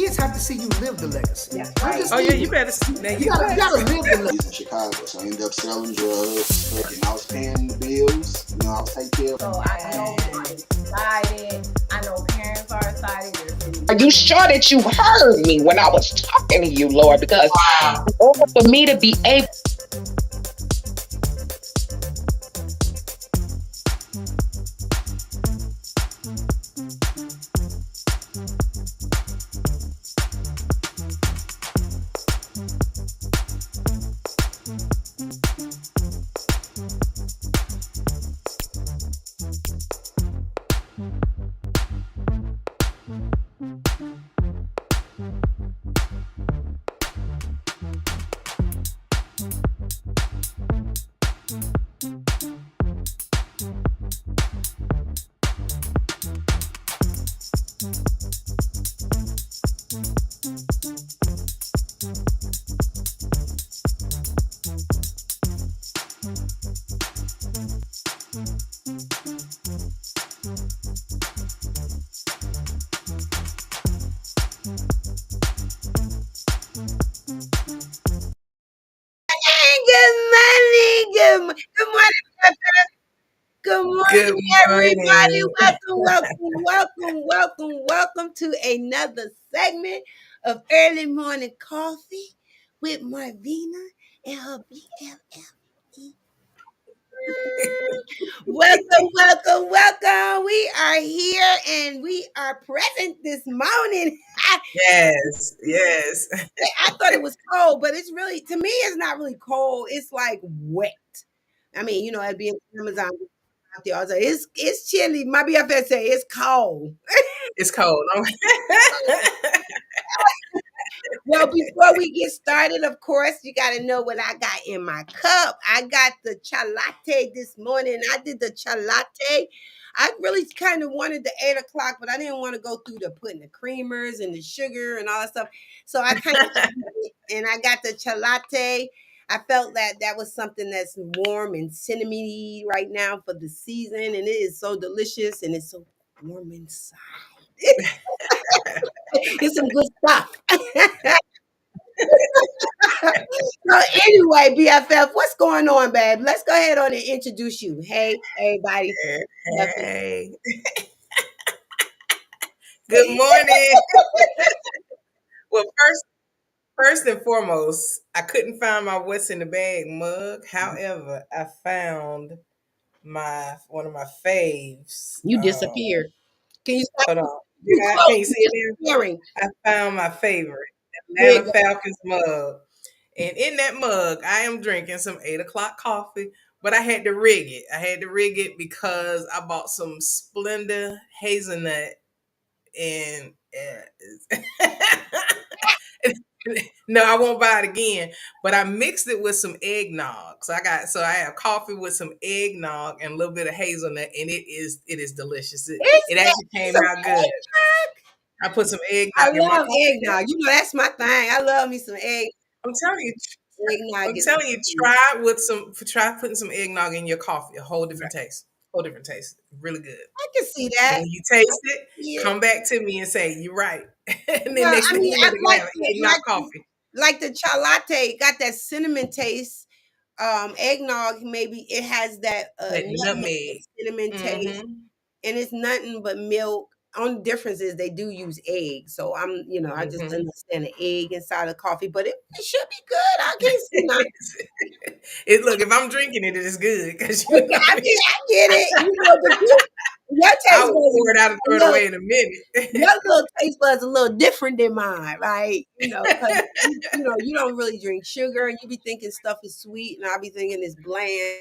kids have to see you live the legacy. That's right. Oh yeah, you better. Now You gotta live the legacy. He's in Chicago, so I ended up selling drugs, and I was paying the bills. You know, I was taking care of. So I know it's excited. I know parents are excited. Are you sure that you heard me when I was talking to you, Lord? Because in order for me to be able Good morning. Good Good morning, everybody. morning. Welcome to another segment of Early Morning Coffee with Marvina and her BFF. Welcome. We are here and we are present this morning. Yes. I thought it was cold, but it's really, to me, it's not really cold. It's like wet. I mean, I'd be in Amazon out there all the time. It's chilly. My BFF say it's cold. It's cold. Well, before we get started, of course, you got to know what I got in my cup. I got the chai latte this morning. I did the chai latte. I really kind of wanted the 8 o'clock, but I didn't want to go through the putting the creamers and the sugar and all that stuff. So I kind of and I got the chai latte. I felt that was something that's warm and cinnamony right now for the season, and it is so delicious and it's so warm inside. It's some good stuff. So anyway, BFF, what's going on, babe? Let's go ahead on and introduce you. Hey, everybody. Hey. Good morning. Well, first and foremost, I couldn't find my what's in the bag mug. However, I found one of my faves. You disappeared. Can you stop? Hold on. You Can you see it there? disappearing. I found my favorite, There you Atlanta go. Falcons mug. And in that mug, I am drinking some 8 o'clock coffee, but I had to rig it. I had to rig it because I bought some Splenda hazelnut and no, I won't buy it again. But I mixed it with some eggnog. So I have coffee with some eggnog and a little bit of hazelnut, and it is delicious. It actually came out good. I put some eggnog I in my love coffee. eggnog. That's my thing. I love me some egg. I'm telling you, Eggnog is try putting some eggnog in your coffee. A whole different taste. Really good. I can see And that. when you taste it, Yeah. come back to me and say you're right. And then Well, next I thing mean, you know, I they're gonna have eggnog like coffee. like the chai latte got that cinnamon taste. Eggnog, maybe it has that That nutmeg nutmeg. cinnamon taste, Mm-hmm. and it's nothing but milk. Only difference is they do use egg, so I just Mm-hmm. understand the egg inside of coffee, but it should be good. I can't see nothing. Look, if I'm drinking it, it is good because I get it. But your I taste will buds pour it out and throw it away in a minute. your little taste buds a little different than mine, right? Because you don't really drink sugar, and you be thinking stuff is sweet, and I be thinking it's bland.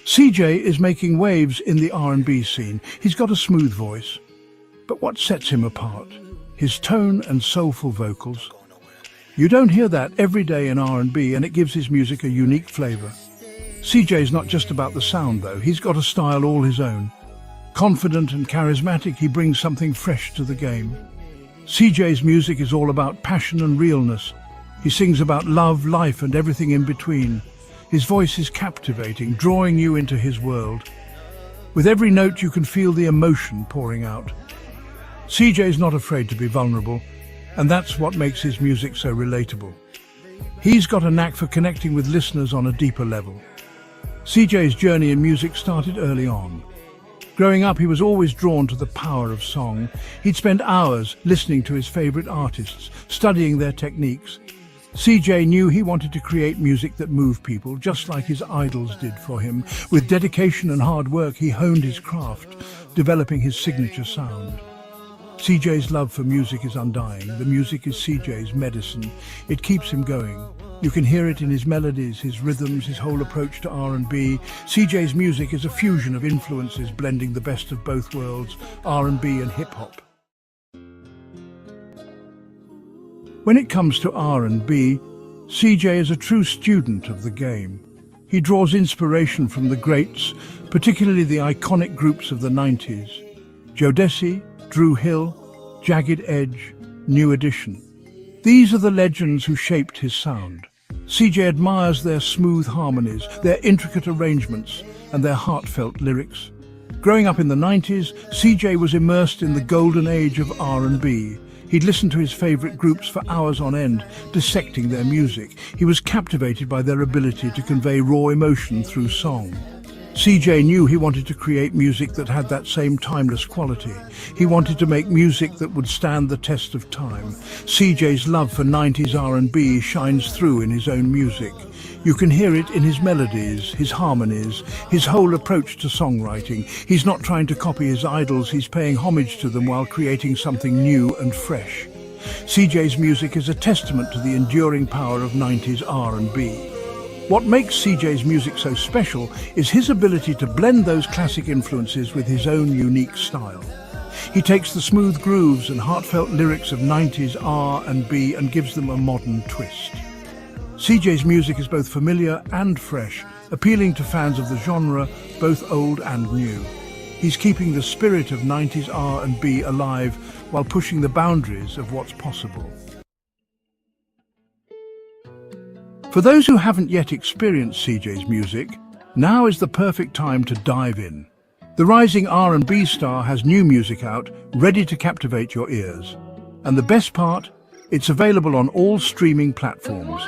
CeaJae is making waves in the R&B scene. He's got a smooth voice. But what sets him apart? His tone and soulful vocals. You don't hear that every day in R&B, and it gives his music a unique flavor. CeaJae's not just about the sound, though. He's got a style all his own. Confident and charismatic, he brings something fresh to the game. CeaJae's music is all about passion and realness. He sings about love, life, and everything in between. His voice is captivating, drawing you into his world. With every note, you can feel the emotion pouring out. CeaJae's not afraid to be vulnerable, and that's what makes his music so relatable. He's got a knack for connecting with listeners on a deeper level. CeaJae's journey in music started early on. Growing up, he was always drawn to the power of song. He'd spend hours listening to his favorite artists, studying their techniques. CeaJae knew he wanted to create music that moved people, just like his idols did for him. With dedication and hard work, he honed his craft, developing his signature sound. CeaJae's love for music is undying. The music is CeaJae's medicine. It keeps him going. You can hear it in his melodies, his rhythms, his whole approach to R&B. CeaJae's music is a fusion of influences blending the best of both worlds, R&B and hip-hop. When it comes to R&B, CeaJae is a true student of the game. He draws inspiration from the greats, particularly the iconic groups of the 90s. Jodeci, Dru Hill, Jagged Edge, New Edition. These are the legends who shaped his sound. CeaJae admires their smooth harmonies, their intricate arrangements, and their heartfelt lyrics. Growing up in the 90s, CeaJae was immersed in the golden age of R&B. He'd listen to his favorite groups for hours on end, dissecting their music. He was captivated by their ability to convey raw emotion through song. CeaJae knew he wanted to create music that had that same timeless quality. He wanted to make music that would stand the test of time. CeaJae's love for 90s R&B shines through in his own music. You can hear it in his melodies, his harmonies, his whole approach to songwriting. He's not trying to copy his idols, he's paying homage to them while creating something new and fresh. CeaJae's music is a testament to the enduring power of 90s R&B. What makes CeaJae's music so special is his ability to blend those classic influences with his own unique style. He takes the smooth grooves and heartfelt lyrics of 90s R&B and gives them a modern twist. CeaJae's music is both familiar and fresh, appealing to fans of the genre, both old and new. He's keeping the spirit of 90s R&B alive while pushing the boundaries of what's possible. For those who haven't yet experienced CeaJae's music, now is the perfect time to dive in. The rising R&B star has new music out, ready to captivate your ears. And the best part, it's available on all streaming platforms.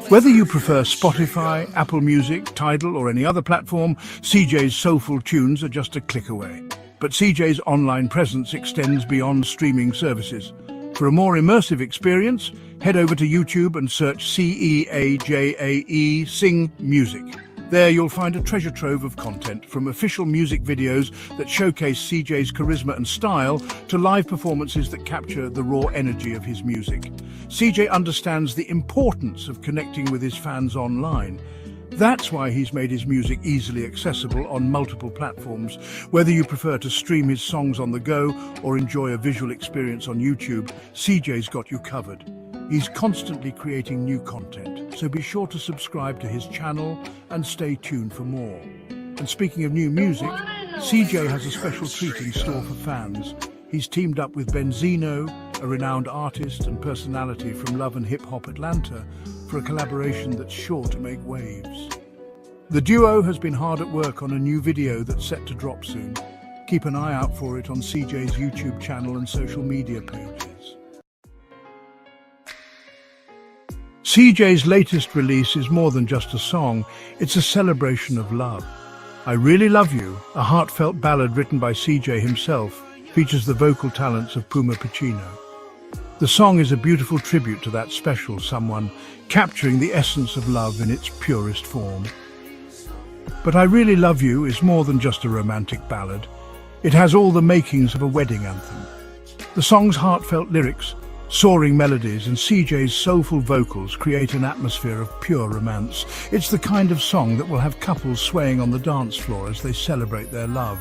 Whether you prefer Spotify, Apple Music, Tidal, or any other platform, CeaJae's soulful tunes are just a click away. But CeaJae's online presence extends beyond streaming services. For a more immersive experience, head over to YouTube and search CeaJae Sing Music. There you'll find a treasure trove of content, from official music videos that showcase CeaJae's charisma and style to live performances that capture the raw energy of his music. CeaJae understands the importance of connecting with his fans online. That's why he's made his music easily accessible on multiple platforms. Whether you prefer to stream his songs on the go or enjoy a visual experience on YouTube, CeaJae's got you covered. He's constantly creating new content, so be sure to subscribe to his channel and stay tuned for more. And speaking of new music, CeaJae has a special treat in store for fans. He's teamed up with Benzino, a renowned artist and personality from Love and Hip Hop Atlanta, for a collaboration that's sure to make waves. The duo has been hard at work on a new video that's set to drop soon. Keep an eye out for it on CeaJae's YouTube channel and social media pages. CeaJae's latest release is more than just a song, it's a celebration of love. I Really Love You, a heartfelt ballad written by CeaJae himself, features the vocal talents of Puma Puccino. The song is a beautiful tribute to that special someone, capturing the essence of love in its purest form. But I Really Love You is more than just a romantic ballad. It has all the makings of a wedding anthem. The song's heartfelt lyrics, Soaring melodies and CeaJae's soulful vocals create an atmosphere of pure romance. It's the kind of song that will have couples swaying on the dance floor as they celebrate their love.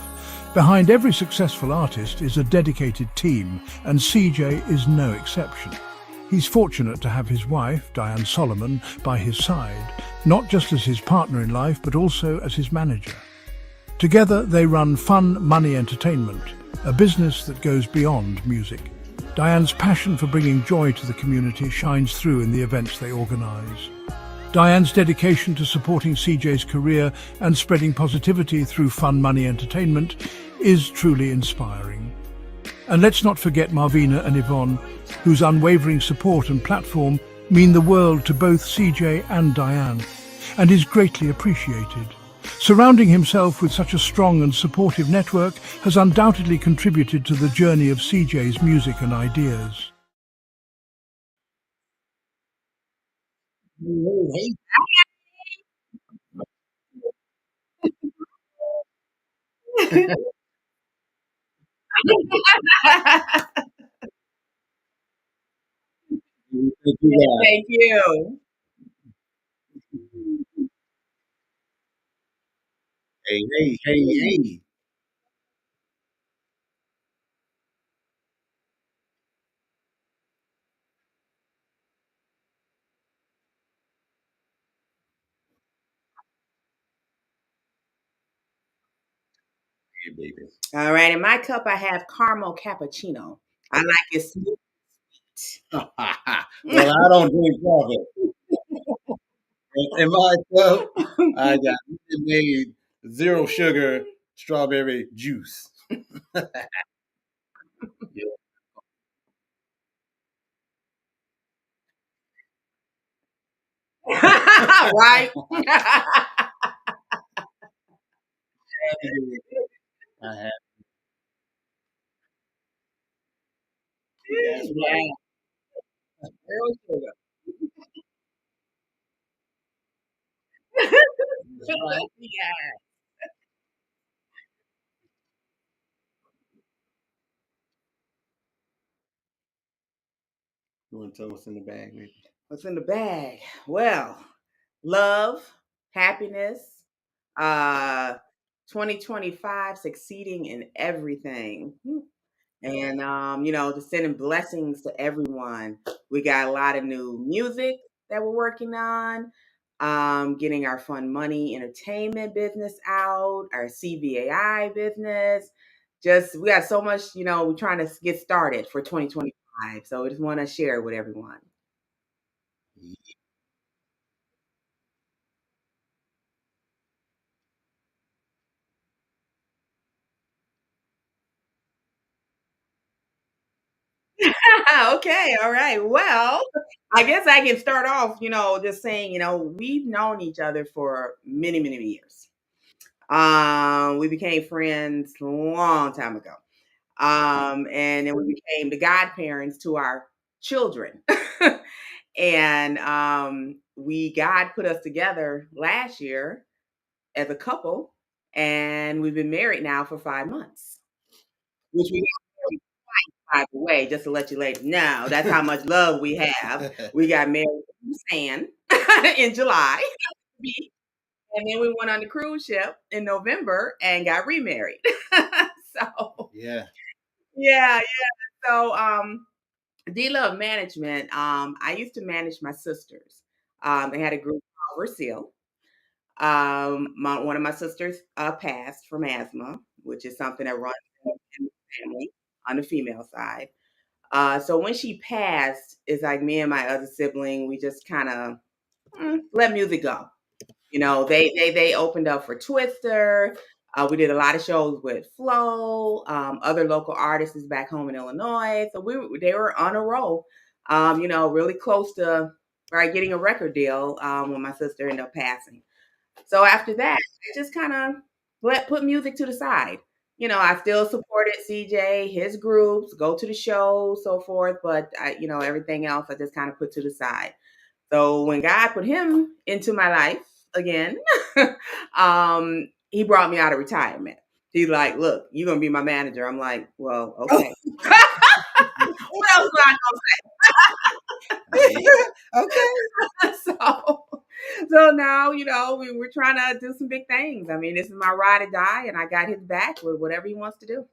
Behind every successful artist is a dedicated team, and CeaJae is no exception. He's fortunate to have his wife, Diane Solomon, by his side, not just as his partner in life, but also as his manager. Together, they run Fun Money Entertainment, a business that goes beyond music. Diane's passion for bringing joy to the community shines through in the events they organise. Diane's dedication to supporting CeaJae's career and spreading positivity through Fun Money Entertainment is truly inspiring. And let's not forget Marvina and Yvonne, whose unwavering support and platform mean the world to both CeaJae and Diane, and is greatly appreciated. Surrounding himself with such a strong and supportive network has undoubtedly contributed to the journey of CeaJae's music and ideas. Thank you. Hey. Hey, baby. All right, in my cup, I have caramel cappuccino. I like it sweet. Well, I don't drink coffee. In my cup, I got made zero sugar strawberry juice. Yeah. Right? I have. That's Yeah. right. Zero sugar. That's right. Yeah. You want to tell what's in the bag, maybe? What's in the bag? Well, love, happiness, uh, 2025 succeeding in everything. And just sending blessings to everyone. We got a lot of new music that we're working on. Getting our fun money entertainment business out, our CVAI business. Just we got so much, we're trying to get started for 2025. So I just want to share it with everyone. Okay, all right. Well, I guess I can start off, just saying, we've known each other for many, many years. We became friends a long time ago. And then we became the godparents to our children. And God put us together last year as a couple, and we've been married now for 5 months, which we got married, by the way, just to let you ladies know, that's how much love we have. We got married in Sand in July, and then we went on the cruise ship in November and got remarried. So Yeah. yeah. So dealer of management. I used to manage my sisters. They had a group called Versil. One of my sisters passed from asthma, which is something that runs in the family on the female side. So when she passed, it's like me and my other sibling, we just kind of let music go. They opened up for Twister. We did a lot of shows with Flo, other local artists back home in Illinois. So they were on a roll. Really close to getting a record deal when my sister ended up passing. So after that, I just kind of put music to the side. I still supported CJ, his groups, go to the shows, so forth. But everything else I just kind of put to the side. So when God put him into my life again, he brought me out of retirement. He's like, "Look, you're gonna be my manager." I'm like, "Well, okay." What else was I Yeah. Okay. gonna say? So now, we're trying to do some big things. I mean, this is my ride or die, and I got his back with whatever he wants to do.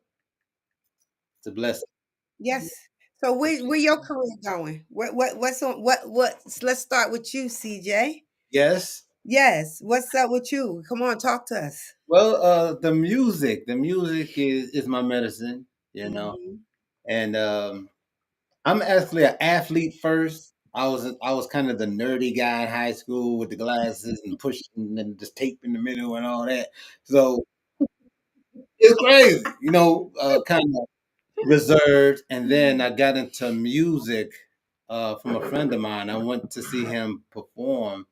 It's a blessing. Yes. So where your career going? What's on what let's start with you, CJ. Yes. Yes. What's up with you? Come on, talk to us. Well, the music is my medicine, you know, Mhm. and I'm actually an athlete first. I was kind of the nerdy guy in high school with the glasses and pushing and just tape in the middle and all that. So it's crazy, kind of reserved. And then I got into music from a friend of mine. I went to see him perform,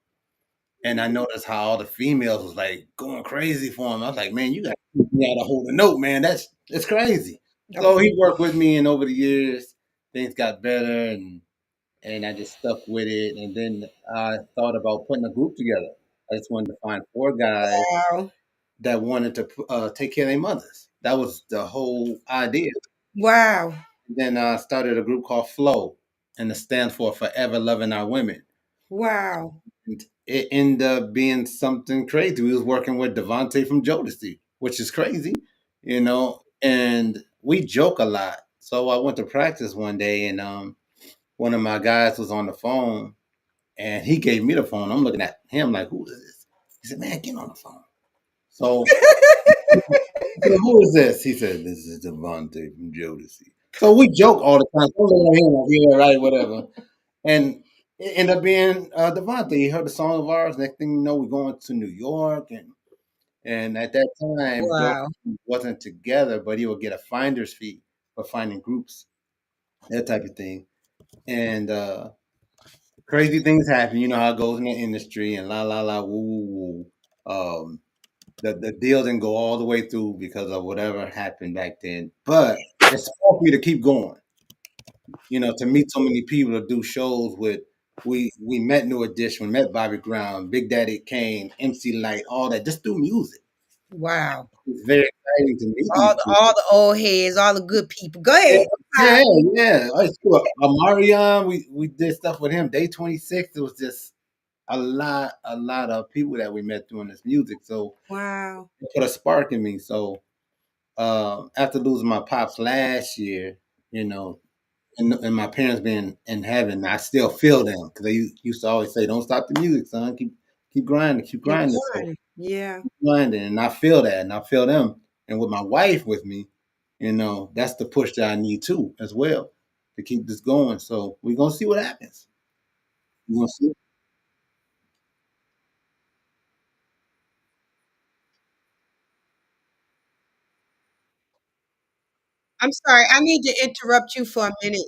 and I noticed how all the females was like going crazy for him. I was like, man, you got to teach me how to hold a note, man. That's crazy. So Okay. he worked with me, and over the years, things got better, and I just stuck with it. And then I thought about putting a group together. I just wanted to find four guys Wow. that wanted to take care of their mothers. That was the whole idea. Wow. Then I started a group called Flow, and it stands for Forever Loving Our Women. Wow. And it ended up being something crazy. We was working with Devontae from Jodeci, which is crazy, and we joke a lot. So I went to practice one day, and one of my guys was on the phone, and he gave me the phone. I'm looking at him like, who is this? He said, man, get on the phone. So I said, who is this? He said, this is Devontae from Jodeci. So we joke all the time. So I'm looking at him like, yeah, right, whatever. And it ended up being Devontae. He heard a song of ours. Next thing you know, we're going to New York. And at that time, Jordan Wow. wasn't together, but he would get a finder's fee for finding groups, that type of thing. And crazy things happen. You know how it goes in the industry and la, la, la, woo, woo, woo. The deal didn't go all the way through because of whatever happened back then. But it sparked me to keep going. To meet so many people to do shows with. We met New Edition, we met Bobby Brown, Big Daddy Kane, MC Light, all that, just through music. Wow. It's very exciting to meet All these the people. all the old heads, all the good people. Go Yeah, ahead. yeah, yeah. It's cool. Amarion, we did stuff with him. Day 26, it was just a lot of people that we met doing this music. So Wow. it put a spark in me. So after losing my pops last year, you know, and my parents being in heaven, I still feel them because they used to always say, "Don't stop the music, son. Keep grinding, keep Keep grinding." So going. Yeah. grinding, and I feel that, and I feel them, and with my wife with me, that's the push that I need too, as well, to keep this going. So we're gonna see what happens. We're gonna see. I'm sorry. I need to interrupt you for a minute,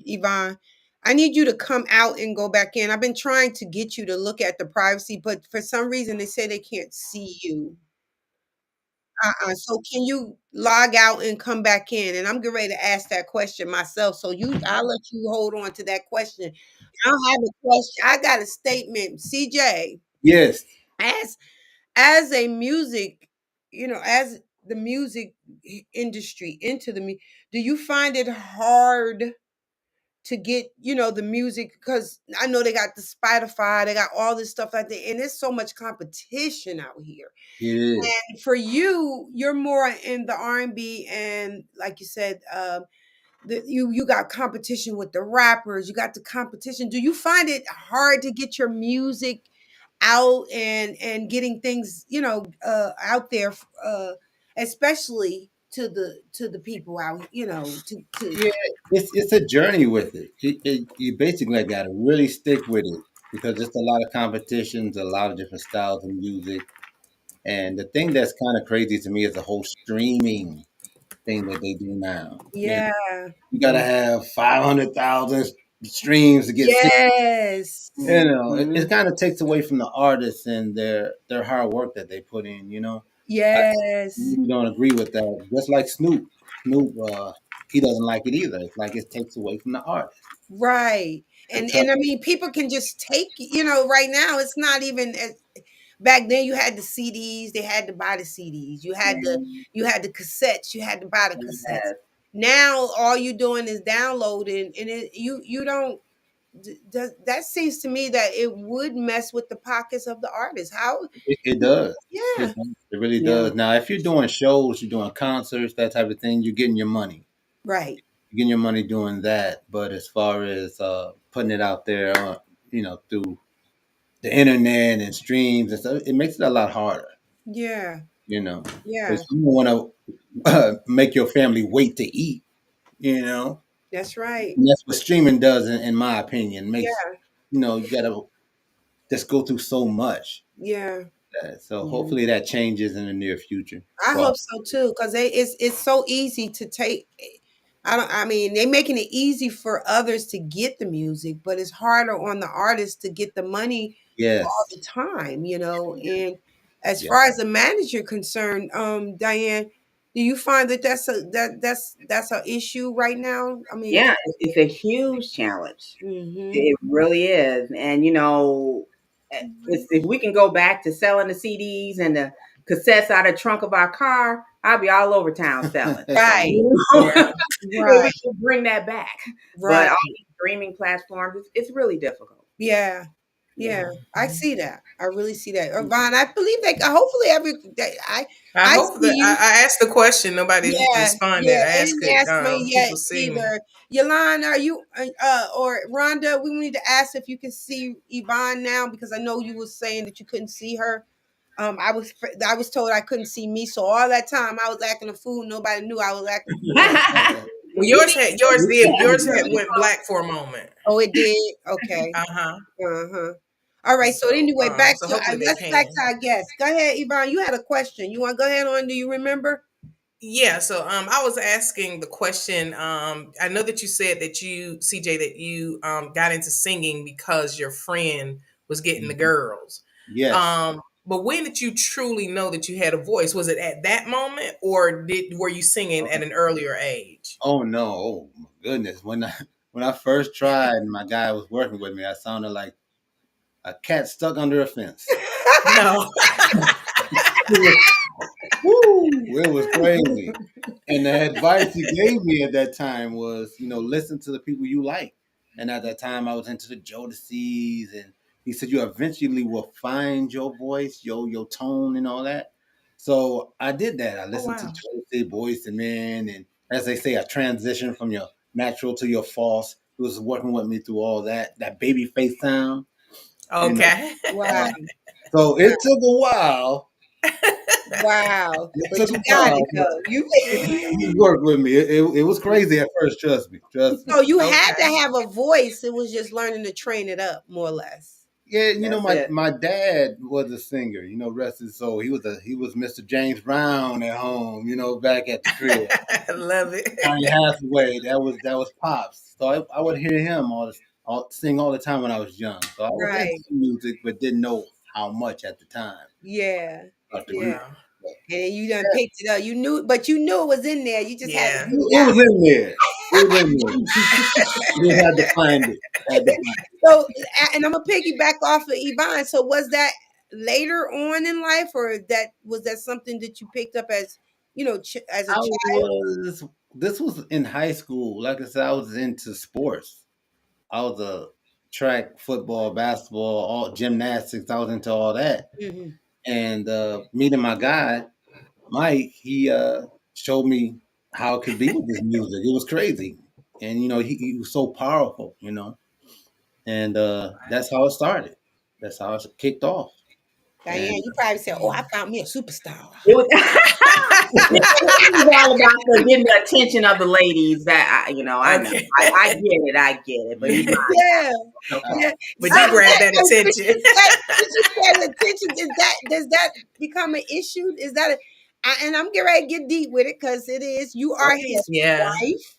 Yvonne. I need you to come out and go back in. I've been trying to get you to look at the privacy, but for some reason they say they can't see you. So can you log out and come back in? And I'm getting ready to ask that question myself. So I'll let you hold on to that question. I don't have a question. I got a statement. CJ, Yes, as as a music, as the music industry into do you find it hard to get, the music? Because I know they got the Spotify, they got all this stuff like that, and there's so much competition out here. it is. And for you, you're more in the R&B, and like you said, you got competition with the rappers. You got the competition. Do you find it hard to get your music out and getting things, out there, especially to the people out, to Yeah, it's a journey with it. You basically got to really stick with it because there's a lot of competitions, a lot of different styles of music, and the thing that's kind of crazy to me is the whole streaming thing that they do now. yeah. You got to have 500,000 streams to get Yes. it kind of takes away from the artists and their hard work that they put in. I Yes. really don't agree with that. Just like Snoop, he doesn't like it either. It's like it takes away from the artist. Right. The And tough, I mean, people can just take, right now it's not even back then. You had the CDs, they had to buy the CDs. You had the cassettes, you had to buy the cassettes. Now all you doing is downloading, and you don't. That seems to me that it would mess with the pockets of the artist. How? It does. Yeah. It really Yeah. does. Now, if you're doing shows, you're doing concerts, that type of thing, you're getting your money. Right. You're getting your money doing that. But as far as putting it out there, through the internet and streams and stuff, it makes it a lot harder. Yeah. You know, Yeah. because you don't want to make your family wait to eat. You know, That's right. and that's what streaming does, in my opinion. Makes Yeah. you gotta just go through so much. Yeah. So Yeah. hopefully that changes in the near future. I Well, hope so too, because it's so easy to take. I mean, they making it easy for others to get the music, but it's harder on the artist to get the money all yes, the time, you know. And as yeah. far as the manager concerned, Diane, do you find that that's an issue right now? I mean, Yeah, it's a huge challenge. mm-hmm. It really is. And if we can go back to selling the CDs and the cassettes out of the trunk of our car, I'll be all over town selling. Right, Yeah. If we can bring that back. But right, all these streaming platforms, it's really difficult. yeah. Yeah. Yeah, I see that. I really see that. Vaughn, I believe that hopefully I I hope see that you. I asked the question. Nobody Yeah, responded. yeah. I They asked didn't it. ask me yet People see me. either. Yolanda, are you or Rhonda? We need to ask if you can see Yvonne now because I know you were saying that you couldn't see her. I was told I couldn't see me, so all that time I was acting a fool. Nobody knew I was acting a fool. Well, We need yours had went black for a moment. Oh, it did. Okay. Uh huh. Uh-huh. All right. So anyway, So hopefully they back can. to our guest. Go ahead, Yvonne. You had a question. You want to go ahead on? Do you remember? Yeah, so I was asking the question. I know that you said that CJ, that you got into singing because your friend was getting the girls. Yes. But when did you truly know that you had a voice? Was it at that moment, or were you singing at an earlier age? Oh no. Oh my goodness. When I first tried, and my guy was working with me, I sounded like a cat stuck under a fence. No. Woo! It was crazy. And the advice he gave me at that time was, listen to the people you like. And at that time, I was into the Jodeci's, and he said you eventually will find your voice, your tone, and all that. So I did that. I Oh listened to wow. Jodeci, Boys and Men, and as they say, I transitioned from your natural to your false. He was working with me through all that baby face sound. You know, Okay. Wow. so it took a while. Wow. It But took you a got while. it though. He worked with me. It was crazy at first. Trust me. Trust me. So you had to Okay. have a voice. It was just learning to train it up, more or less. Yeah, That's my it. my dad was a singer. Rest his soul. He was Mr. James Brown at home. Back at the crib. I love it. Johnny Hathaway. That was pops. So I would hear him sing all the time when I was young. So I was Right. into music, but didn't know how much at the time. Yeah. About the Yeah. group. Wow. And then you done picked it up. You knew, but you knew it was in there. You just had to Yeah. get It it was in there. It was in there. You had to find it. Had to out. find So, and I'm gonna piggyback off of Yvonne. So, was that later on in life, or was that something that you picked up as as a I child? this was in high school. Like I said, I was into sports. I was a track, football, basketball, all gymnastics. I was into all that. Hmm. And meeting my guy, Mike, he showed me how it could be with this music. It was crazy. And he was so powerful, And that's how it started. That's how it kicked off. Diane, And you probably said, "Oh, I found me a superstar." It was, it was all about getting the attention of the ladies. That I know. Okay. I get it. I get it. But Yeah, okay. yeah. But you grabbed that attention. Since you said attention, does that become an issue? Is that and I'm getting ready to get deep with it because it is. You are his Yeah. wife.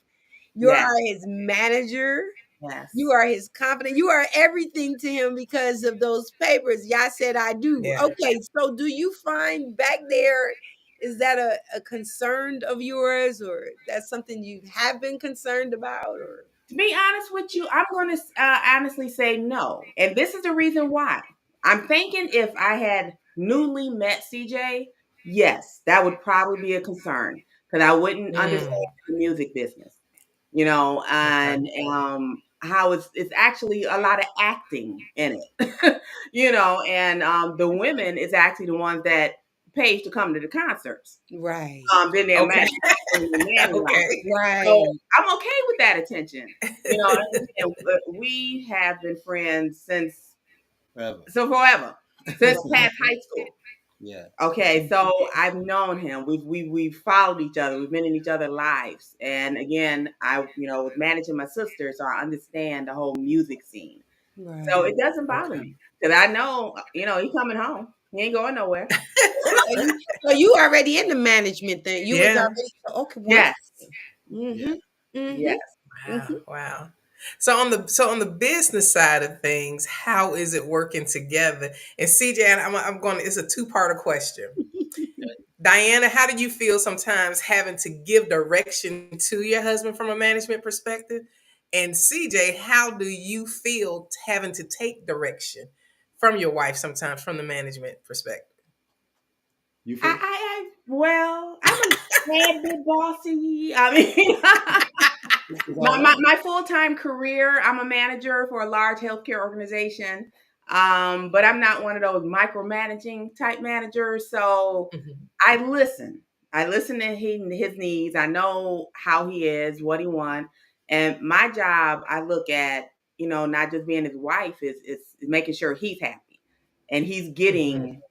You Yes. are his manager. Yes. You are his confidant. You are everything to him because of those papers. Y'all said I do. Yeah. Okay, so do you find back there, is that a concern of yours, or that's something you have been concerned about? Or To be honest with you, I'm going to honestly say no. And this is the reason why. I'm thinking if I had newly met CJ, yes, that would probably be a concern. because I wouldn't understand Mm, the music business, and okay. how it's actually a lot of acting in it, and the women is actually the ones that pays to come to the concerts. Right. Then they're Okay. mad when the man Okay. arrives. So Right. I'm okay with that attention. And we have been friends Forever. forever, since past high school. Yeah. Okay, so I've known him. We've followed each other. We've been in each other's lives. And again, I was managing my sister, so I understand the whole music scene. So Right. it doesn't bother Okay. me because I know, he coming home. He ain't going nowhere. So you already in the management thing. You was Yeah. already okay. Yes, Wonderful. Yeah. Mm-hmm. Mm-hmm. yes. Wow. Wow. So on the business side of things, how is it working together? And CJ, and I'm going. It's a two-part question. Diana, how do you feel sometimes having to give direction to your husband from a management perspective? And CJ, how do you feel having to take direction from your wife sometimes from the management perspective? You I, first. I, I well, I'm a tad bit bossy. I mean, It's my, all my, right. my full-time career, I'm a manager for a large healthcare organization. But I'm not one of those micromanaging type managers. So Mhm. I listen. I listen to his needs. I know how he is, what he wants. And my job, I look at, not just being his wife, is making sure he's happy and he's Mhm. getting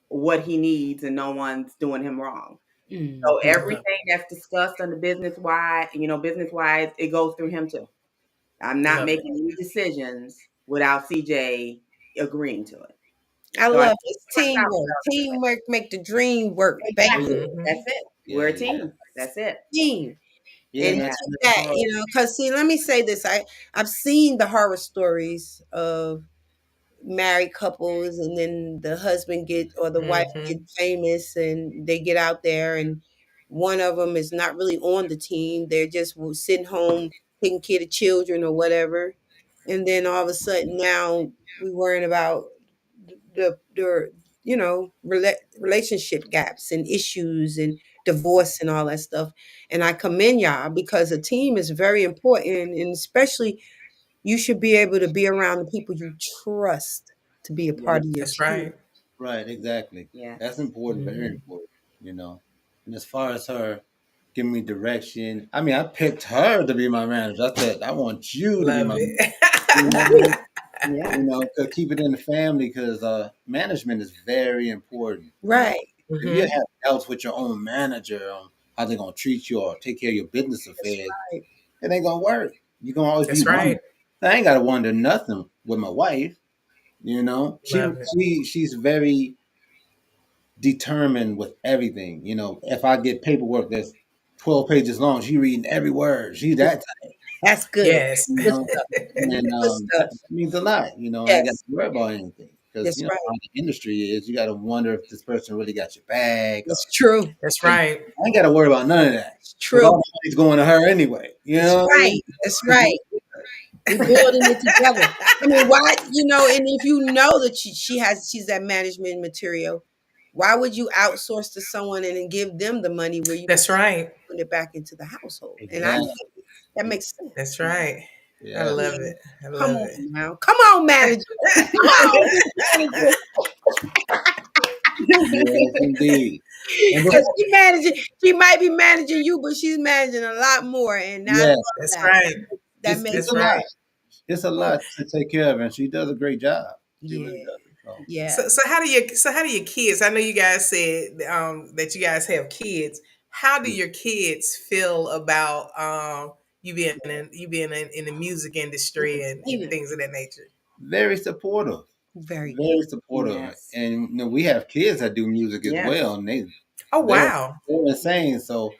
what he needs and no one's doing him wrong. So Mm-hmm. Love, everything that's discussed on the business wise, it goes through him too. I'm not love it. making any decisions without CJ agreeing to it. I So I love keep it's myself teamwork. out of the way. Teamwork make the dream work, baby. Exactly. Mhm. That's it. We're Yeah, a yeah. team. That's it. Team. Yeah, And and you that's keep that's that, hard. because see, let me say this. I've seen the horror stories of married couples and then the husband get or the wife get Mhm. famous and they get out there and one of them is not really on the team. They're just sitting home taking care of children or whatever. And then all of a sudden now we worrying about the relationship gaps and issues and divorce and all that stuff. And I commend y'all because a team is very important, and especially you should be able to be around the people you trust to be a Yeah. part of your That's team. right. Right, exactly. Yes. That's important, very Mhm. important, you know. And as far as her giving me direction, I mean, I picked her to be my manager. I said, I want you to be Love my manager. it. You know what I mean? Yeah. To keep it in the family because management is very important. Right. If you Mhm. have doubts with your own manager on how they're gonna treat you or take care of your business That's affairs, right. it ain't gonna work. You're gonna always be That's right. wondering. I ain't gotta wonder nothing with my wife. You know, Love it. she's very determined with everything. You know, if I get paperwork that's 12 pages long, she reading every word. She's that type, That's good. Yes. you Good know. stuff. And Good stuff. that means a lot. You know, I ain't got to Yes. worry about anything because That's you know right. how the industry is. You got to wonder if this person really got your bag. Or, That's true. That's and right. I ain't got to worry about none of that It's because all true. the money's going to her anyway. You That's know what I right. mean? That's right. We building it together. I mean, why, and if you know that she's that management material, why would you outsource to someone and then give them the money where you That's right. put it back into the household? And I Exactly. that makes sense. That's right. I Yeah. love Yeah. it. I Come love on it. now. Come on, manager. Come on, manager. Yes, indeed. And Because she might be managing you, but she's managing a lot more. And I love yes, That's that. right. That makes it's That's a lot. right. sense. It's a lot to take care of, and she does a great job. She Yeah. really does. So Yeah. So how do your kids? I know you guys said that you guys have kids. How do yeah, your kids feel about you being in the music industry and Even things of that nature? very supportive, very good. very supportive. Yes. And we have kids that do music as Yes. well, and Oh they're wow. they're insane. So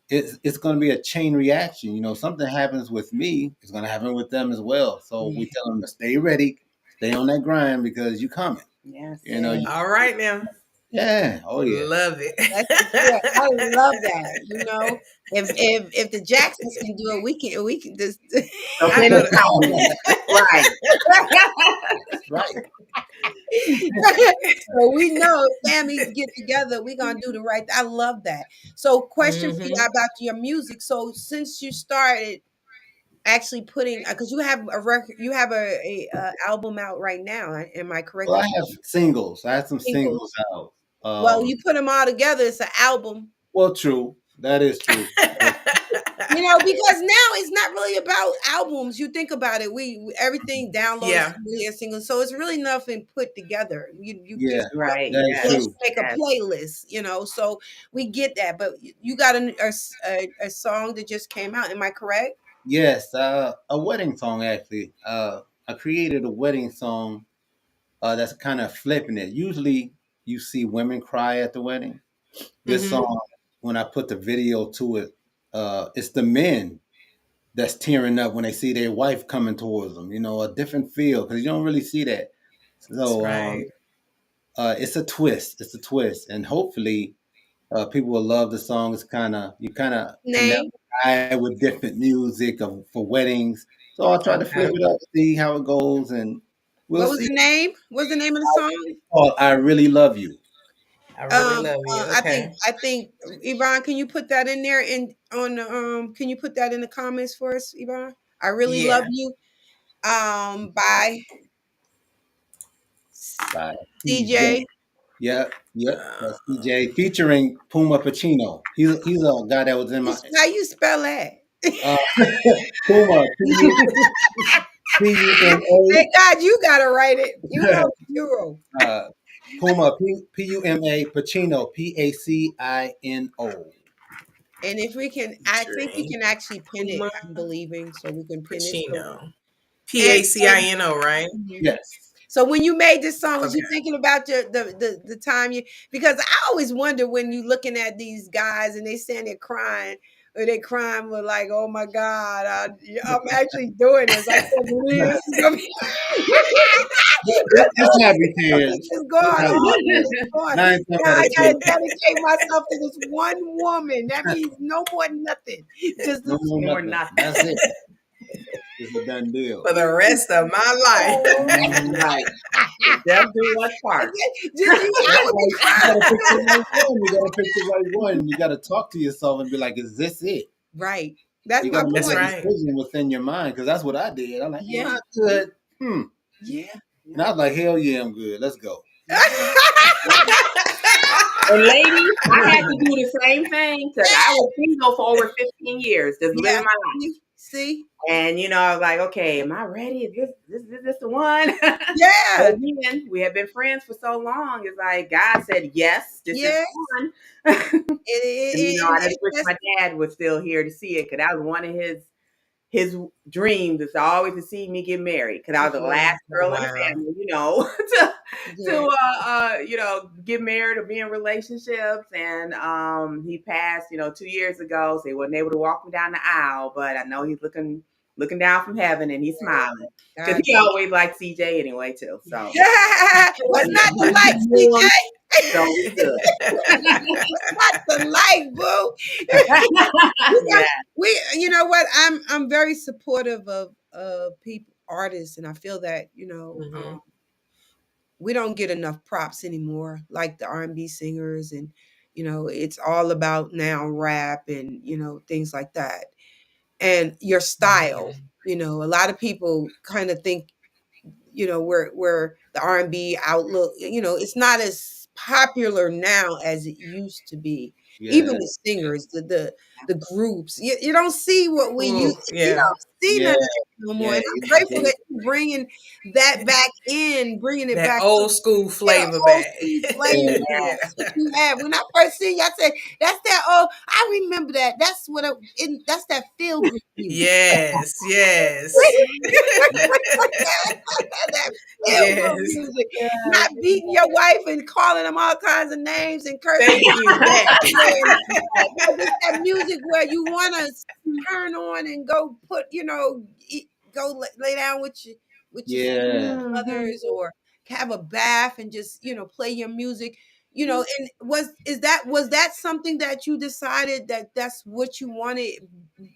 it's going to be a chain reaction. You know, something happens with me, it's going to happen with them as well. So we Yeah. tell them to stay ready, stay on that grind because you coming. Yes. You know, Yeah. you, All right now. Yeah. Oh yeah. Love it. That's yeah, I love that. You know, if the Jacksons can do it, we can just. So I know finish that. out with it. Right. Right. So we know if families get together, we're gonna do the right. I love that. So, question for you Mhm. about your music. So, since you started actually putting, because you have a record, you have a album out right now. Am I correct? Well, I have singles. I had some Singles. singles out. Well, you put them all together. It's an album. Well, true. That is true. You know, because now it's not really about albums. You think about it, everything downloads Yeah. really a single, so it's really nothing put together. You Yeah, just Right. that is Yes. just true. make a Yes. playlist, you know. So we get that, but you got a song that just came out. Am I correct? Yes, a wedding song actually. I created a wedding song that's kind of flipping it. Usually, you see women cry at the wedding. This Mhm. song, when I put the video to it, it's the men that's tearing up when they see their wife coming towards them. You know, a different feel because you don't really see that. That's So right. it's a twist. It's a twist, and hopefully, people will love the song. It's kind of connect Name? with different music for weddings. So I'll try to flip Okay. it up, see how it goes, and we'll What was see. the name? What's the name of the song? Oh, I really love you. I really love you. I think Okay. Yvonne, can you put that in there can you put that in the comments for us, Yvonne? I really love Yeah. you. By By CeaJae. CJ. Yep, yep. That's Uh, CeaJae featuring Puma Pacino. He's a guy that was in my How you spell that? uh, Puma Puma Thank God you gotta write it. Euro. uh, Puma Puma Pacino Pacino. And if we can, I think we featuring can actually pin it. Puma I'm believing, so we can pin it. So, Pacino. and Pacino, right? Mhm. Yes. So when you made this song, was Okay. you thinking about the time you? Because I always wonder when you looking at these guys and they saying they're crying or they crying with like, oh my God, I'm actually doing this. I can't believe this is gonna be. It's happy tears. It's It's going happy on. tears. It's going. 9 times Now out I of 10. gotta dedicate myself to this one woman. That means no more nothing. Just No more More nothing. nothing. That's it. It's a done deal. For the rest of my life. Right. Just do what part. just you. I would be You crying. gotta pick the right one. You gotta pick the right one. You gotta talk to yourself and be like, "Is this it?" Right. That's You my gotta make That's a point. right. decision within your mind because that's what I did. I'm like, "Am Yeah. I good?" Yeah. And I was like, "Hell yeah, I'm good. Let's go." And ladies, I had to do the same thing because I was single for over 15 years, just living Yeah. my life. See? And I was like, okay, am I ready? Is this the one? Yeah. But again, we have been friends for so long. It's like God said, yes, this is Yeah. the one. And I just wish That's my dad was still here to see it because that was one of his dreams is always to see me get married because I was the last girl in the Wow. family, yeah. to get married or be in relationships. And he passed, 2 years ago, so he wasn't able to walk me down the aisle. But I know he's looking down from heaven and he's smiling because God. he always liked CJ anyway too. So What's not to like, CJ? so we good. What's not to like, boo? Yeah. You know what? I'm very supportive of people, artists, and I feel that Mhm. we don't get enough props anymore, like the R&B singers, and it's all about now rap and things like that, and your style. A lot of people kind of think where the R&B outlook, it's not as popular now as it used to be. Even Yeah, the singers, the groups, you don't see what we Ooh, used. You yeah. don't see none yeah, of that no more. yeah. And I'm grateful that you're bringing that back in, bringing it That back. old school Yeah, the flavor old back. school flavor. Yeah. Yeah. That's what you had. When I first seen you, I said, "That's that." Oh, I remember that. That's what. That's that feel good music. Yes, yes. That feel good Yes. music. Not beating your wife and calling them all kinds of names and cursing. Thank you. That. No, just that music where you want to turn on and go go lay down with your Yeah. others or have a bath and just play your music. and was that something that you decided that that's what you wanted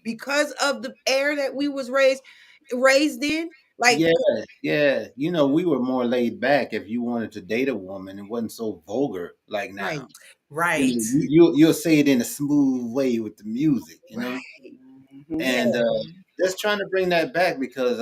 because of the era that we was raised in? Like, Yeah, yeah. We were more laid back. If you wanted to date a woman, it wasn't so vulgar like right, now. Right. You'll say it in a smooth way with the music, right, yeah, and just trying to bring that back because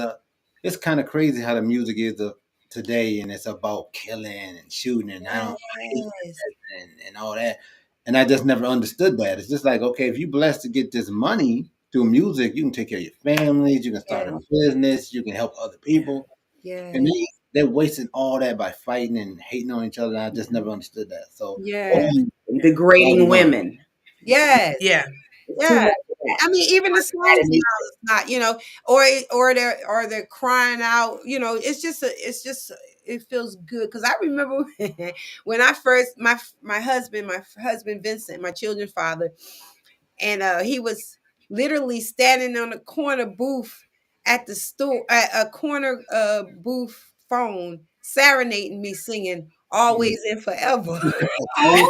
it's kind of crazy how the music is today, and it's about killing and shooting, and I don't hate yes, that and all that. And I just never understood that. It's just like, okay, if you're blessed to get this money through music, you can take care of your families, you can start a yes, business, you can help other Yeah. people, and yes, they're wasting all that by fighting and hating on each other. And I just never understood that. So yes, hopefully, Degrading God, women. yes. Yeah. It's too Yeah. much of that. I mean, even the songs Bad now music. is not, or they're crying out, it feels good. Cause I remember when I first my husband Vincent, my children's father, and he was literally standing on a corner booth at the store at a corner booth phone serenading me singing yeah. Always and Forever. See?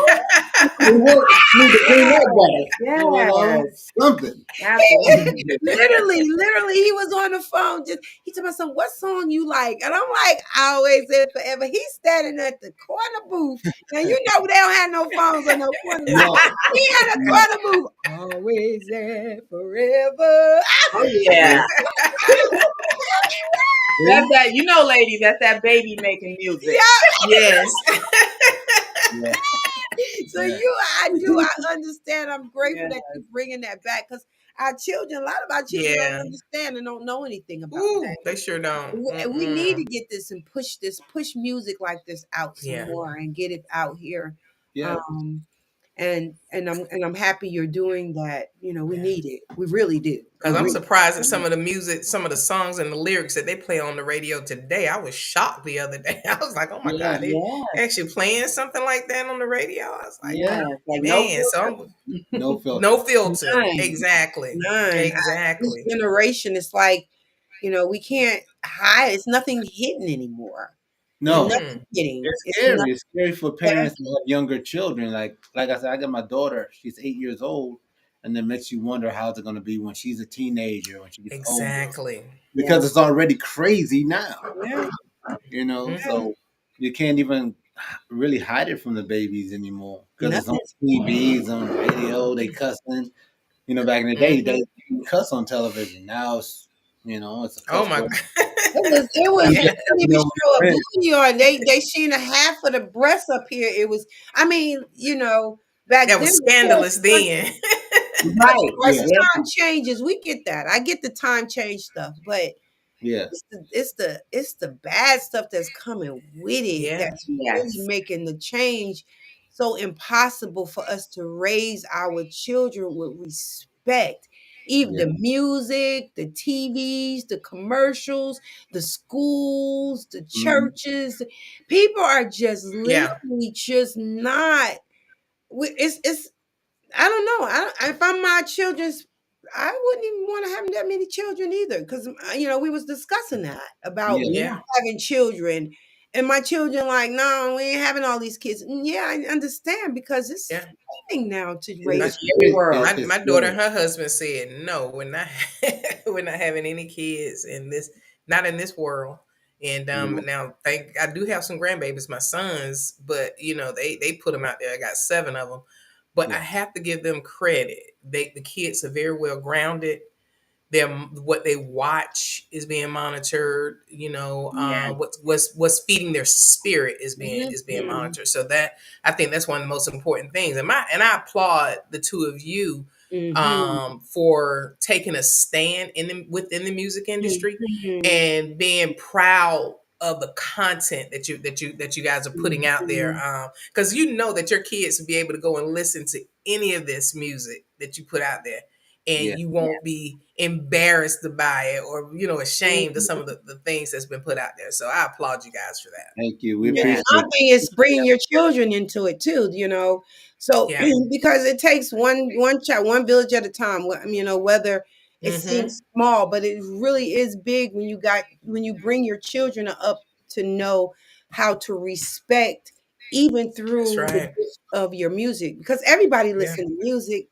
Oh, Need to bring that back. yes, Something. absolutely. Literally, he was on the phone. He told me, "Son, what song you like?" And I'm like, "Always and Forever." He's standing at the corner booth. Now you know they don't have no phones or no corner booth. No. He had a corner booth. Always and forever. Oh yeah, that's See? that. Ladies, that's that baby making music. Yeah. Yes. Yeah. So Yeah. I understand. I'm grateful Yeah. that you're bringing that back because a lot of our children don't Yeah. understand and don't know anything about that. Ooh, they sure don't. We need to Mm-mm. get this and push music like this out some Yeah. more and get it out here. Yeah. Um, and I'm happy you're doing that. We Yeah. need it. We really do. We Because I'm really. surprised at some of the music, some of the songs and the lyrics that they play on the radio today. I was shocked the other day. I was like, oh my Yeah. God, they Yes, actually playing something like that on the radio. I was like, Yeah. yes, like no man, so filter. I'm No filter. no filter. None, Exactly. none. This Exactly. generation is like, we can't hide. It's nothing hidden anymore. There's No. Mm-mm. nothing hidden. It's It's scary. nothing. It's scary for parents to have younger children. Like I said, I got my daughter. She's 8 years old, and it makes you wonder how's it going to be when she's a teenager, when she gets older, Exactly. Yeah, because it's already crazy now. Yeah, Mm-hmm. So you can't even really hide it from the babies anymore because it's on nothing. TVs, on the radio. They cussing. Back in the day, Mm-hmm. they didn't cuss on television. Now it's a Oh cuss my word. God. It was they Yeah. didn't even You show a know, booty on. They seen a half of the breast up here. It was. I mean, back That then, was of course, scandalous then. right. yeah, as Yeah, time changes, we get that. I get the time change stuff, but yeah, it's the bad stuff that's coming with it Yeah. that's really yes, making the change so impossible for us to raise our children with respect. Even yeah. the music, the TVs, the commercials, the schools, the Mhm. churches, people are just Yeah. literally just not. It's I don't know. If I'm my children's, I wouldn't even want to have that many children either. Because we was discussing that about Yeah, yeah, Yeah. having children, and my children like, no, we ain't having all these kids. Yeah, I understand because it's Yeah. frightening now to it's a My raise. scary It world. my is my daughter scary. and her husband said, no, we're not we're not having any kids in this, not in this world. And Mhm. now I do have some grandbabies, my sons, but they put them out there. I got 7 of them. But I Yeah. have to give them credit. The kids are very well grounded. What they watch is being monitored. Yeah, What's feeding their spirit is being Mhm, monitored. So that, I think that's one of the most important things. And I applaud the two of you mhm, for taking a stand within the music industry mhm, and being proud of the content that you guys are putting out there, mhm. because that your kids will be able to go and listen to any of this music that you put out there, and Yeah. you won't be embarrassed by it or ashamed of some Mhm. of the things that's been put out there. So I applaud you guys for that. Thank you. We And yeah, appreciate my it. thing is bringing your children into it too. So Yeah. because it takes one child, one village at a time. Whether it Mm-hmm. seems small, but it really is big when you bring your children up to know how to respect even That's through the right. gift of your music, because everybody Yeah. listens to music.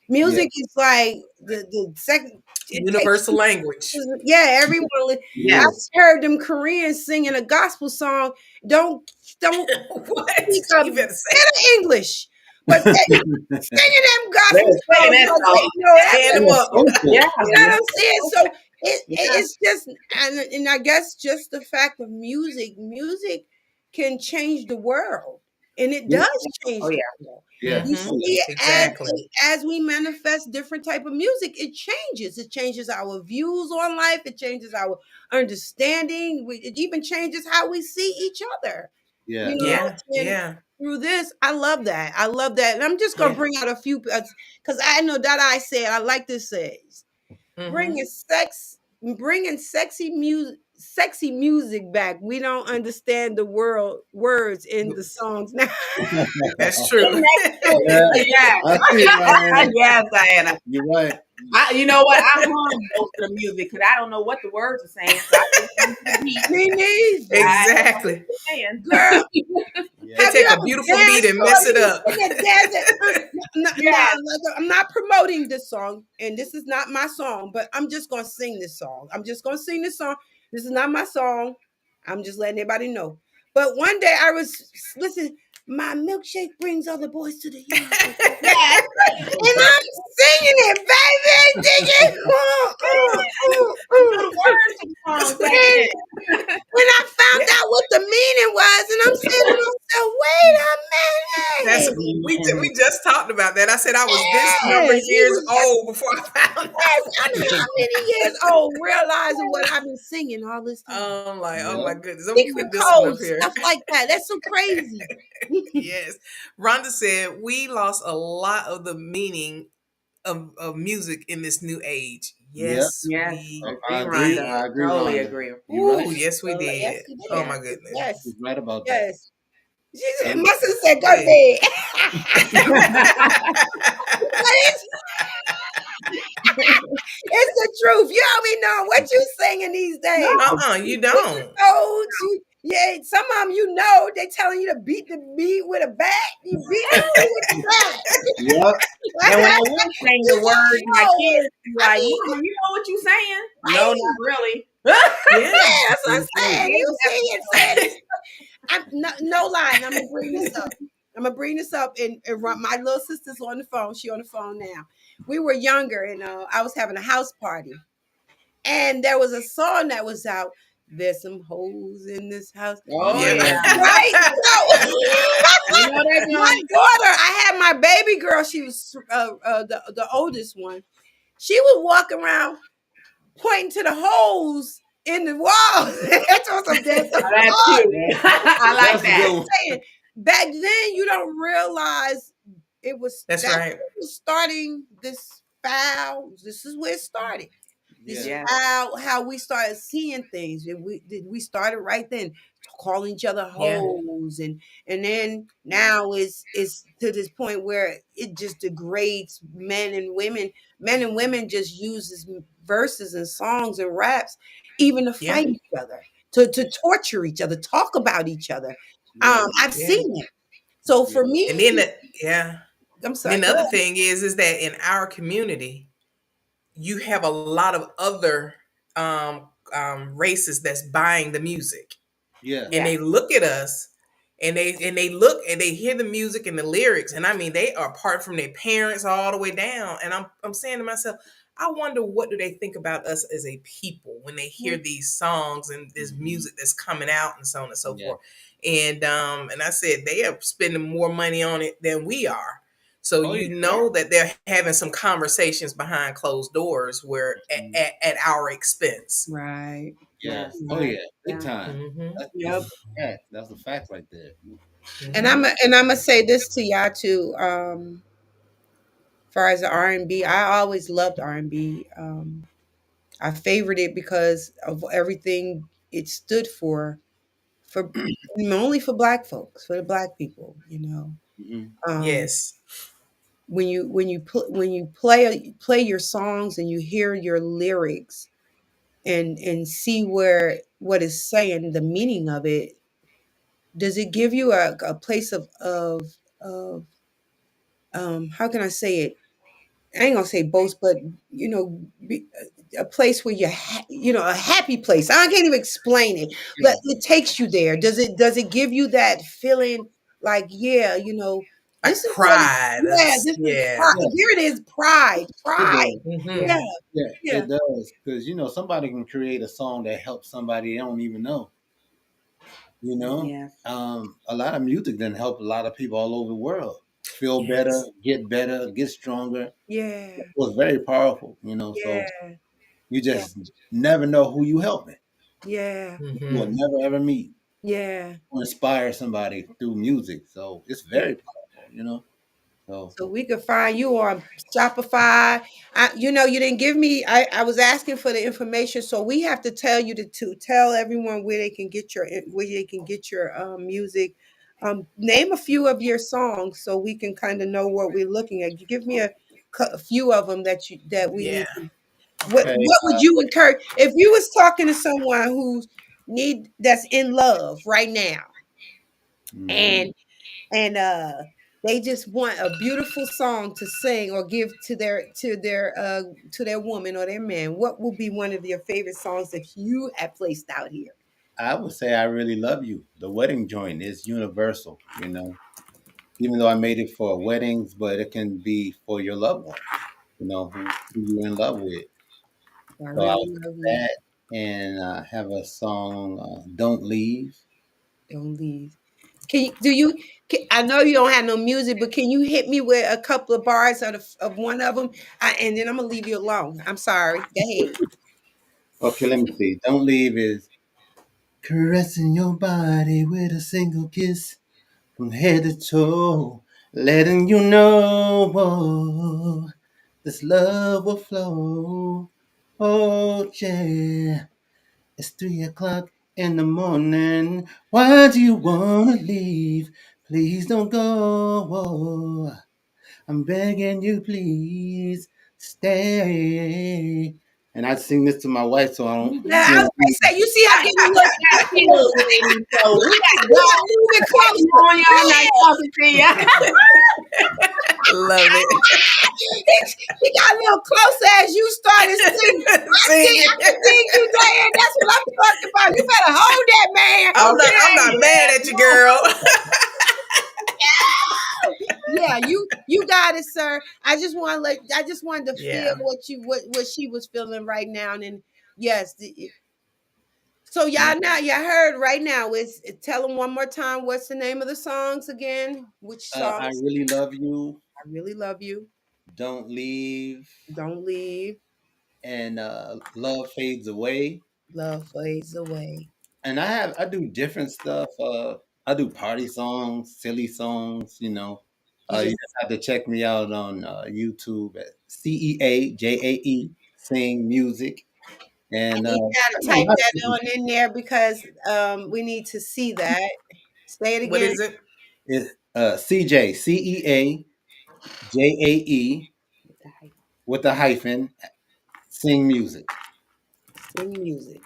Yeah. Music is like the second. It takes Universal language. yeah, everyone. Yes. I've Yes. heard them Koreans singing a gospel song. Don't What? speak a You better say bit of English, but they singing them gospel They're singing songs that like song. they know hand everything. them Yes, up. soulful. Yeah. You know what I'm saying? So Yeah. it's just, and I guess just the fact of music can change the world, and it Yeah. does Oh change yeah. the world. Yeah. You Hmm. Oh, see, Exactly. as we manifest different type of music, it changes. It changes our views on life. It changes our understanding. It even changes how we see each other. yeah. You Yeah. know, Yeah. and Yeah. through this, I love that. I love that, and I'm just gonna Yeah. bring out a few because I know that I said I like this says Hmm. bringing bringing sexy music back. We don't understand the words in the songs now. That's true. Yeah. Yes. I see it, Diana. Yes, Diana. You're right. You know what? I hum most of the music because I don't know what the words are saying. So I just listen to the beat. Me neither, I don't know what Exactly. they're saying. girl. They Yeah. Have you take a ever beautiful beat danced and or mess it you up. sing a dance? No, Yes. I'm not promoting this song, and this is not my song, but I'm just gonna sing this song. I'm just gonna sing this song. This is not my song. I'm just letting everybody know. But one day I was listen. My milkshake brings all the boys to the yard. Yes. And I'm singing it, baby. Dig it. You know the words to the song, And Diana. when I found Yeah. out what the meaning was, and I'm saying to myself, wait That's a minute. we just talked about that. I said I was this number Yes, years old before I found yes. out. I'm how many years old realizing what I've been singing all this time. I'm like, oh Yeah. my goodness. I'm gonna Secret put this one up codes, here. stuff like that. That's so crazy. Yes. Rhonda said we lost a lot of the meaning of music in this new age. Yep. Yes, Yes. we I Agree, agree. Rhonda. did. I agree, Totally Rhonda. agree. You're right. Ooh, yes, we Well, yes, did. he Oh did. my goodness. Yes, She's right about that. yes. She said, Yep. my sister said, go to Yeah. bed. But it's the truth. You don't be knowing what you singing these days. You Secret don't. codes. Yeah, some of them they telling you to beat the beat with a bat. You beat the beat with the bat. Yep. And when I would sing the You words, my know, kids be I like, mean, Mama, you know what you saying? No, right? not really. Yeah. Yeah, that's what I'm saying. Kids You have see it saying this. I'm no lying. I'm gonna bring this up. I'm gonna bring this up, and my little sister's on the phone. She on the phone now. We were younger, and I was having a house party, and there was a song that was out. There's some hoes in this house, Oh Yeah. Yeah. yeah. right? So, You know that my joint. daughter, I had my baby girl. She was the oldest one. She would walk around pointing to the holes in the wall. That's what some dead Oh, that's cute. I like That's a that. good one. saying. Back then, you don't realize That's that's right. what was starting this foul. This is where it started. This is Yeah. Yeah. how we started seeing things. And we started right then calling each other Yeah. hoes, and then now it's to this point where it just degrades men and women. Men and women just uses verses and songs and raps even to Yeah. fight each other, to torture each other, talk about each other. Yeah. I've Yeah. seen it. So Yeah. for And me, then yeah. I'm And then sorry. the Go other ahead. thing is that in our community, you have a lot of other races that's buying the music, Yeah. and Yeah. they look at us, and they look and they hear the music and the lyrics, and I mean they are apart from their parents all the way down. And I'm saying to myself, I wonder what do they think about us as a people when they hear these songs and this music that's coming out and so on and so Yeah. forth. And I said they are spending more money on it than we are. So Oh yeah. you know that they're having some conversations behind closed doors where at our expense. Right. Yeah. Yes. Oh yeah. Big Yeah. time. Hmm. That's Yep. a fact. That's a fact right there. And Hmm. I'm gonna say this to y'all too. Far as the R&B, I always loved R&B. I favored it because of everything it stood for only for black folks, for the black people. Hmm. Um, Yes. when you play your songs and you hear your lyrics and see where what is saying the meaning of it, does it give you a place of how can I say it? I ain't gonna say boast, but you know, a place where you're, a happy place. I can't even explain it, but Yeah. it takes you there. Does it give you that feeling like, yeah, Like this is what, pride. yeah, That's this is yeah. pride. Yeah. Here it is, pride, It pride. does. Yeah, Hmm. Yeah, yeah, it does. Because somebody can create a song that helps somebody they don't even know. You know, Yes. a lot of music then help a lot of people all over the world feel Yes. better, get stronger. yeah, It was very powerful. So yeah, you yeah, just never know who you helping. yeah, You will Hmm. never ever meet yeah. or inspire somebody through music. So it's Yeah. very powerful. So So we could find you on Shopify. You didn't give me. I was asking for the information, so we have to tell you to tell everyone where they can get your music. Name a few of your songs so we can kind of know what we're looking at. You give me a few of them that we Yeah. need to. okay. What would you encourage if you was talking to someone that's in love right now, Mhm. and and they just want a beautiful song to sing or give to their woman or their man, what would be one of your favorite songs that you have placed out here? I would say I really love you. The wedding joint is universal. Even though I made it for weddings, but it can be for your loved one, who you're in love with. I So I really would love say you. that and have a song, Don't Leave. Don't leave. I know you don't have no music, but can you hit me with a couple of bars of one of them, and then I'm gonna leave you alone. I'm sorry, go ahead. Okay, let me see. Don't Leave is caressing your body with a single kiss from head to toe, letting you know this love will flow. Oh, yeah. It's 3 o'clock in the morning. Why do you wanna leave? Please don't go. I'm begging you, please stay. And I sing this to my wife, so I don't, Now, I you was know. gonna say, you see her getting a little I feel lady. So we gotta we go. gotta move it You closer. on y'all nice talking to you. Love it. He got a little closer as you started singing. Singing. I can dig you, Diane. That's what I'm talking about. You better hold that man. I'm not mad at you, girl. Yeah, you got it, sir. I just wanted to feel Yeah. what she was feeling right now. And yes, so Yeah. y'all heard right now. Tell them one more time what's the name of the songs again? Which I songs? really love you. I really love you. Don't leave. Don't leave. And love fades away. Love fades away. And I do different stuff. I do party songs, silly songs. You You just just have to check me out on YouTube at CeaJae Sing Music. And need y'all to I know type my that city on in there because we need to see that. Say it What again. is it? is CJ CeaJae with the hyphen Sing Music. Sing music.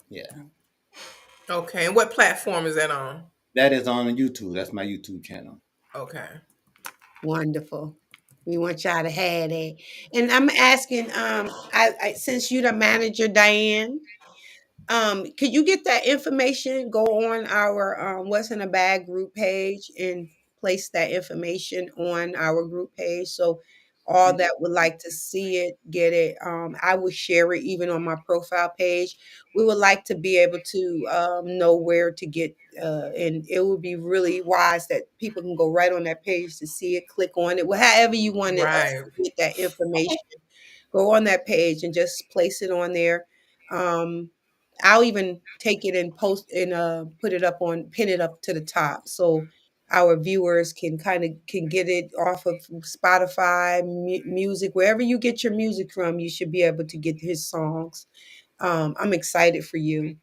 Yeah, Okay. And what platform is that on? that is on YouTube. That's my YouTube channel. Okay. Wonderful. We want y'all to have that. And I'm asking, since you the manager, Diane, could you get that information? Go on our What's in a Bag group page and place that information on our group page. So all that would like to see it, get it. I will share it even on my profile page. We would like to be able to know where to get, and it would be really wise that people can go right on that page to see it, click on it, well, however you want it, us Right. to get that information. Go on that page and just place it on there. Um, I'll even take it and post and put it up on pin it up to the top so our viewers can get it off of Spotify, music, wherever you get your music from. You should be able to get his songs. I'm excited for you.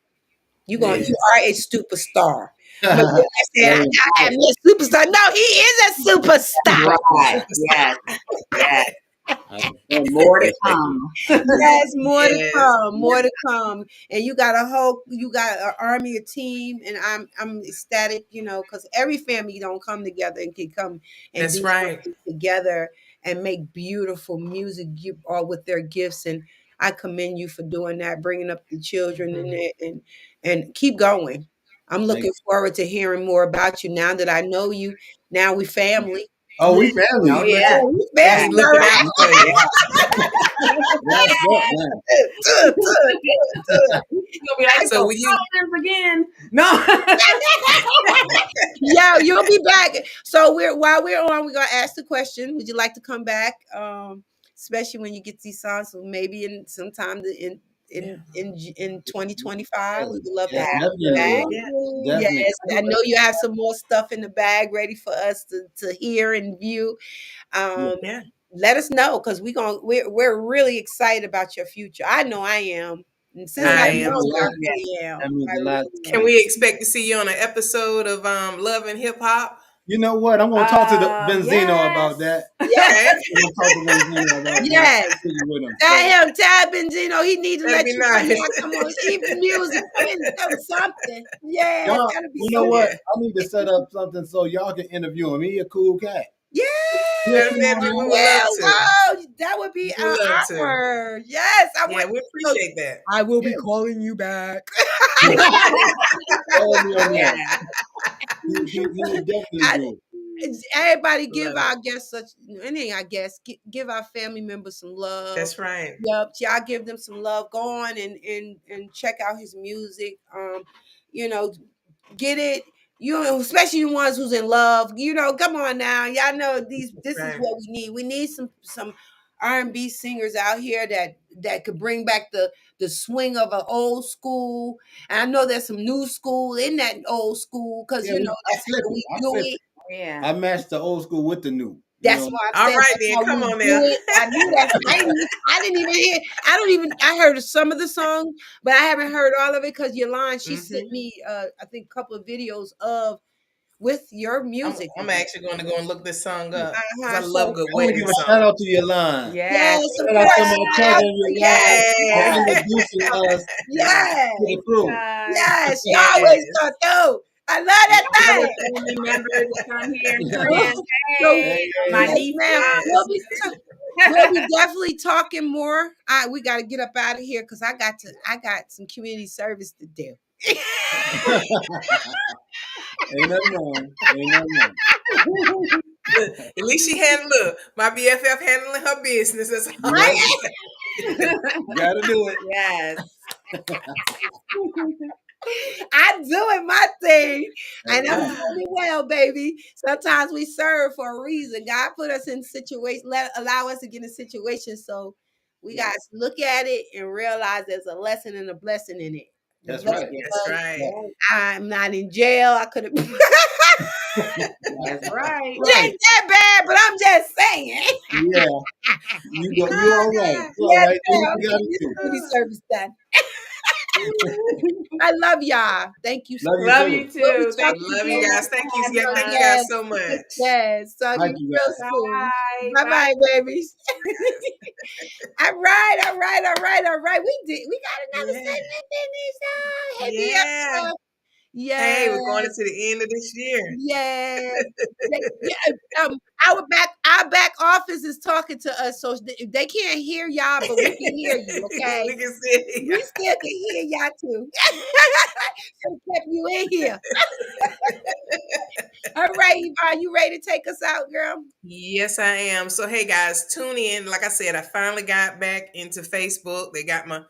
You Yes. are a superstar. But then I said, Very I have me a superstar. No, he is a superstar. Right. Yes. Yes. And more to come. Yes, more to Yes. come, more to come. And you got an army, a team, and I'm ecstatic, because every family don't come together and can come and That's do right. something together and make beautiful music, all with their gifts. And I commend you for doing that, bringing up the children in it, and keep going. I'm looking forward to hearing more about you now that I know you. Now we family. Oh, we Oh family. yeah. Oh, we Yeah. We family, all looking right. out for you. That's up now. Good, good, good. You'll be like, So will you? again. No. Yeah, you'll be back. So while we're on, we're gonna ask the question: would you like to come back? Especially when you get these songs, so maybe in sometime in 2025, we would love to Yes, have you back. definitely. Yeah. Definitely. Yes, I know you have some more stuff in the bag ready for us to hear and view. Yeah. Um, Yeah. Let us know, because we're really excited about your future. I know I am, and since Yeah, I I that am means know a you, I lot. too. really That am. means I a lot really to Can am. me. we expect to see you on an episode of Love and Hip Hop? You know what? I'm gonna talk to the Benzino about Yes. that. Yes, Okay, I'm gonna talk to Benzino about that. yes. Speaking with him. Tell Benzino, he need to that'd let be you come nice. back. Come on, even music, something. Yes, Y'all, that'll be you so know what? Yeah, good. I need to set up something so y'all can interview him. He a cool cat. He'll Yes, come on definitely. here. We would love yeah, to. wow, that would be We an would love to. honor. Yes, I Yeah, want. we So appreciate that. I will be Yeah. calling you back. Follow me on there. Yeah. He would definitely I, do it. Everybody give Love it. our guests give our family members some love. That's right. Yep, y'all give them some love. Go on and check out his music. You know, get it. Especially the ones who's in love. Come on now. Y'all know these. This is Right. what we need. We need some R&B singers out here that could bring back the swing of an old school. And I know there's some new school in that old school, because Yeah, I that's flip how it. we I do flip it. it. Yeah. I match the old school with the new. You That's know. why I'm All saying right that's then. how Come we on do now. it. I knew that. I didn't even hear. I heard of some of the songs, but I haven't heard all of it, because Yolanda, she sent Hmm. me I think a couple of videos with your music I'm in it. actually going to go and look this song up because I So love good I'm gonna wedding give a shout songs. out to Yolanda. Yes. yes, of Shout out to course. my Shout out cousin to Yolanda for Yes. introducing us to yes, the crew. yes. She always Yes. come through. I love that Other thing. family members will come here and friends. So Hey, my Hey, yes, niece. ma'am. Yes. We'll be definitely talking more. We got to get up out of here, because I got some community service to do. ain't nothing wrong. Ain't nothing wrong. Look, at least she had look. My BFF handling her business. That's all I Yep, can Right? say. gotta do it. Yes. I'm doing my thing, and I'm Hey, doing it well, baby. Sometimes we serve for a reason. God put us in situations, allow us to get in situations, so we got to look at it and realize there's a lesson and a blessing in it. The that's blessing right. That's was right. I'm not in jail. I could have. That's right. It Right. ain't that bad, but I'm just saying. Yeah. You all right. You all Yes, right. Do what ma'am. you Get gotta this do. community service done. I love y'all. Thank you so Love you Love too. you We'll be too. Thank talking you Love you so again. much guys. for Thank you. having Thank you us. guys Yes. so much. Yes. Talk to Thank you you real guys. soon. Bye. Bye Bye. bye, babies. All right, all right, all right, all right. We got another Yeah. segment in this. Hit me up, Yeah. stuff. Hey, we're going Yes. into the end of this year. Yes. Yeah, our back office is talking to us, so they can't hear y'all, but we can hear you, okay? We can see. We still can hear y'all too. So kept you in here. All right, Yvonne, you ready to take us out, girl? Yes, I am. So hey guys, tune in. Like I said, I finally got back into Facebook. They got my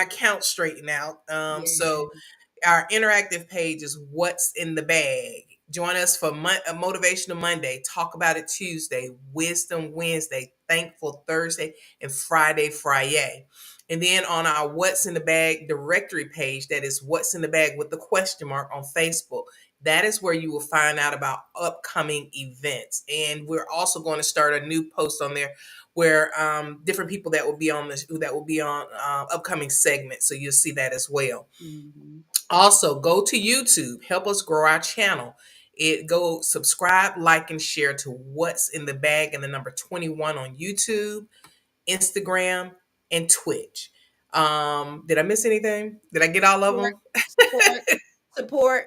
account straightened out. So our interactive page is What's in the Bag. Join us for a Motivational Monday, Talk About It Tuesday, Wisdom Wednesday, Thankful Thursday, and Friday. And then on our What's in the Bag directory page, that is What's in the Bag with the question mark on Facebook. That is where you will find out about upcoming events. And we're also going to start a new post on there where different people that will be on upcoming segments. So you'll see that as well. Mm-hmm. Also, go to YouTube. Help us grow our channel. Go subscribe, like, and share to What's in the Bag and the number 21 on YouTube. Instagram, and Twitch. Did I miss anything? Did I get all of them? Support.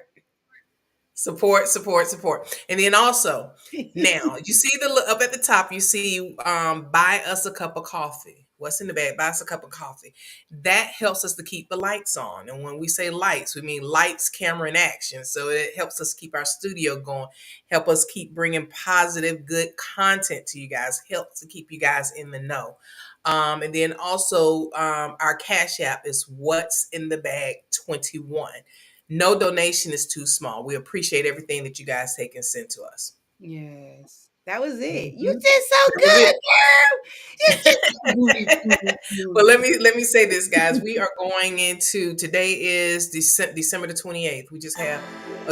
Support. And then also, now you see up at the top, you see buy us a cup of coffee. What's in the bag? Buy us a cup of coffee. That helps us to keep the lights on. And when we say lights, we mean lights, camera, and action. So it helps us keep our studio going, help us keep bringing positive, good content to you guys, helps to keep you guys in the know. And then also our Cash App is What's in the Bag 21. No donation is too small. We appreciate everything that you guys take and send to us. Yes. That was it. You Mhm. did so good, girl. You did so Well, let me say this, guys. We are going into, today is December the 28th. We just have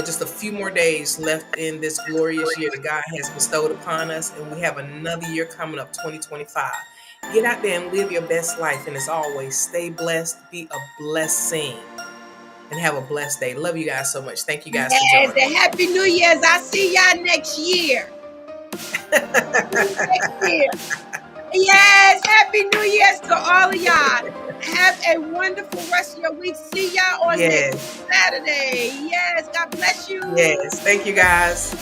just a few more days left in this glorious year that God has bestowed upon us, and we have another year coming up, 2025. Get out there and live your best life, and as always, stay blessed, be a blessing, and have a blessed day. Love you guys so much. Thank you guys for Yes, joining. and Happy New Year's. I'll see y'all next year. Yes, Happy New Year's to all of y'all. Have a wonderful rest of your week. See y'all on next Saturday. Yes, God bless you. Yes, thank you guys.